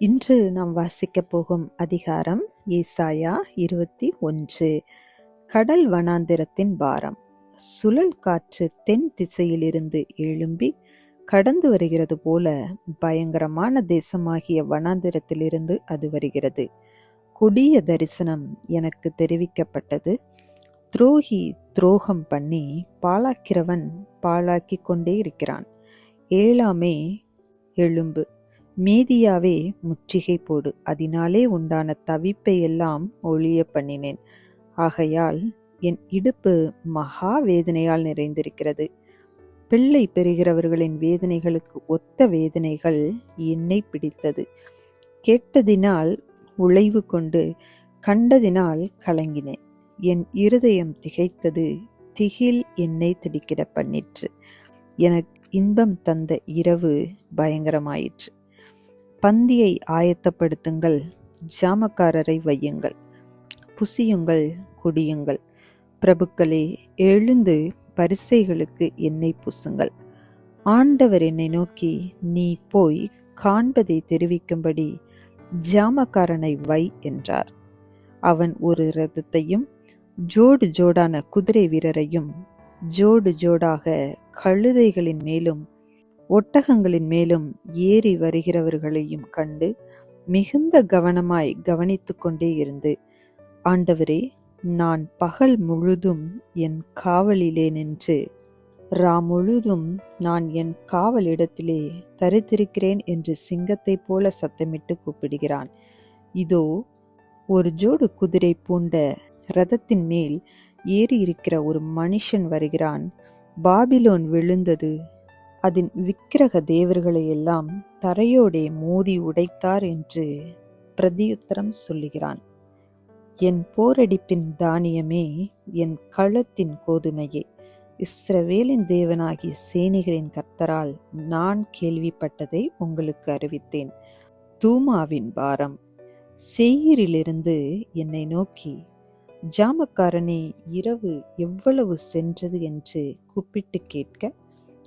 இன்று நாம் வாசிக்கப் போகும் அதிகாரம் ஏசாயா 21. கடல் வனாந்திரத்தின் பாரம். சுழல் காற்று தென் திசையிலிருந்து எழும்பி கடந்து வருகிறது போல பயங்கரமான தேசமாகிய வனாந்திரத்திலிருந்து அது வருகிறது. கொடிய தரிசனம் எனக்கு தெரிவிக்கப்பட்டது. துரோகி துரோகம் பண்ணி பாழாக்கிறவன் பாழாக்கி கொண்டே இருக்கிறான். ஏலாமே எழும்பு, மீதியாவே முற்றுகை போடு, அதனாலே உண்டான தவிப்பை எல்லாம் ஒழிய பண்ணினேன். ஆகையால் என் இடுப்பு மகா வேதனையால் நிறைந்திருக்கிறது. பிள்ளை பெறுகிறவர்களின் வேதனைகளுக்கு ஒத்த வேதனைகள் என்னை பிடித்தது. கேட்டதினால் உழைவு கொண்டு கண்டதினால் கலங்கினேன். என் இருதயம் திகைத்தது, திகில் என்னை திடுக்கிட பண்ணிற்று. எனக்கு இன்பம் தந்த இரவு பயங்கரமாயிற்று. பந்தியை ஆயத்தப்படுத்துங்கள், ஜாமக்காரரை வையுங்கள், புசியுங்கள், குடியுங்கள். பிரபுக்களே, எழுந்து பரிசைகளுக்கு எண்ணெய் பூசுங்கள். ஆண்டவர் என்னை நோக்கி, நீ போய் காண்பதை தெரிவிக்கும்படி ஜாமக்காரனை வை என்றார். அவன் ஒரு இரதத்தையும் ஜோடு ஜோடான குதிரை வீரரையும் ஜோடு ஜோடாக கழுதைகளின் மேலும் ஒட்டகங்களின் மேலும் ஏறி வருகிறவர்களையும் கண்டு மிகுந்த கவனமாய் கவனித்து கொண்டே இருந்து, ஆண்டவரே, நான் பகல் முழுதும் என் காவலிலே நின்று முழுதும் நான் என் காவலிடத்திலே தரித்திருக்கிறேன் என்று சிங்கத்தைப் போல சத்தமிட்டு கூப்பிடுகிறான். இதோ, ஒரு ஜோடு குதிரை பூண்ட இரதத்தின் மேல் ஏறி இருக்கிற ஒரு மனுஷன் வருகிறான். பாபிலோன் விழுந்தது, அதன் விக்கிரக தேவர்களை எல்லாம் தரையோடே மோதி உடைத்தார் என்று பிரதியுத்தரம் சொல்லுகிறான். என் போரடிப்பின் தானியமே, என் களத்தின் கோதுமையே, இஸ்ரவேலின் தேவனாகிய சேனைகளின் கர்த்தரால் நான் கேள்விப்பட்டதை உங்களுக்கு அறிவித்தேன். தூமாவின் பாரம். சேயீரிலிருந்து என்னை நோக்கி, ஜாமக்காரனே, இரவு எவ்வளவு சென்றது என்று கூப்பிட்டு கேட்க,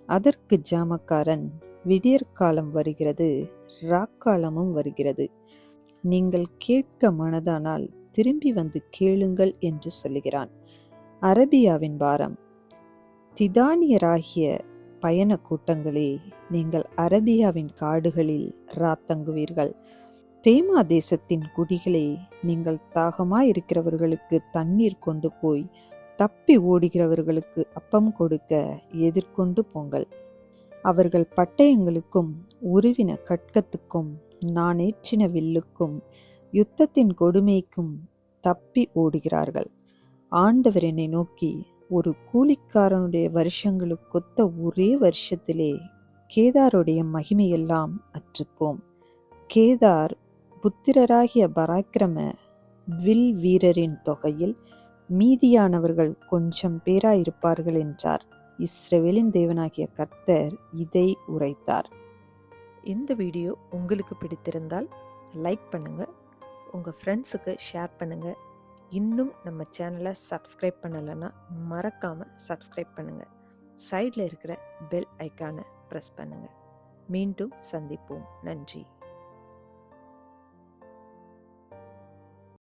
அதற்கு ஜாமக்காரன், விடியற்காலம் வருகிறது, ராக்காலமும் வருகிறது. நீங்கள் கேட்க மனதானால் திரும்பி வந்து கேளுங்கள் என்று சொல்லுகிறான். அரபியாவின் பாரம். திதானியராகிய பயண கூட்டங்களே, நீங்கள் அரபியாவின் காடுகளில் ராத்தங்குவீர்கள். தேமா தேசத்தின் குடிகளே, நீங்கள் தாகமாயிருக்கிறவர்களுக்கு தண்ணீர் கொண்டு போய் தப்பி ஓடுகிறவர்களுக்கு அப்பம் கொடுக்க எதிர்கொண்டு போங்கள். அவர்கள் பட்டயங்களுக்கும் உருவின கட்கத்துக்கும் நானேற்றின வில்லுக்கும் யுத்தத்தின் கொடுமைக்கும் தப்பி ஓடுகிறார்கள். ஆண்டவர் என்னை நோக்கி, ஒரு கூலிக்காரனுடைய வருஷங்களுக்கொத்த ஒரே வருஷத்திலே கேதாருடைய மகிமையெல்லாம் அற்றுப்போம். கேதார் புத்திரராகிய பராக்கிரம வில் வீரரின் தொகையில் மீதியானவர்கள் கொஞ்சம் பேராயிருப்பார்கள் என்றார். இஸ்ரவேலின் தேவனாகிய கர்த்தர் இதை உரைத்தார். இந்த வீடியோ உங்களுக்கு பிடித்திருந்தால் லைக் பண்ணுங்கள், உங்கள் ஃப்ரெண்ட்ஸுக்கு ஷேர் பண்ணுங்கள். இன்னும் நம்ம சேனலை சப்ஸ்கிரைப் பண்ணலைன்னா மறக்காமல் சப்ஸ்கிரைப் பண்ணுங்கள். சைடில் இருக்கிற பெல் ஐக்கானை ப்ரெஸ் பண்ணுங்கள். மீண்டும் சந்திப்போம். நன்றி.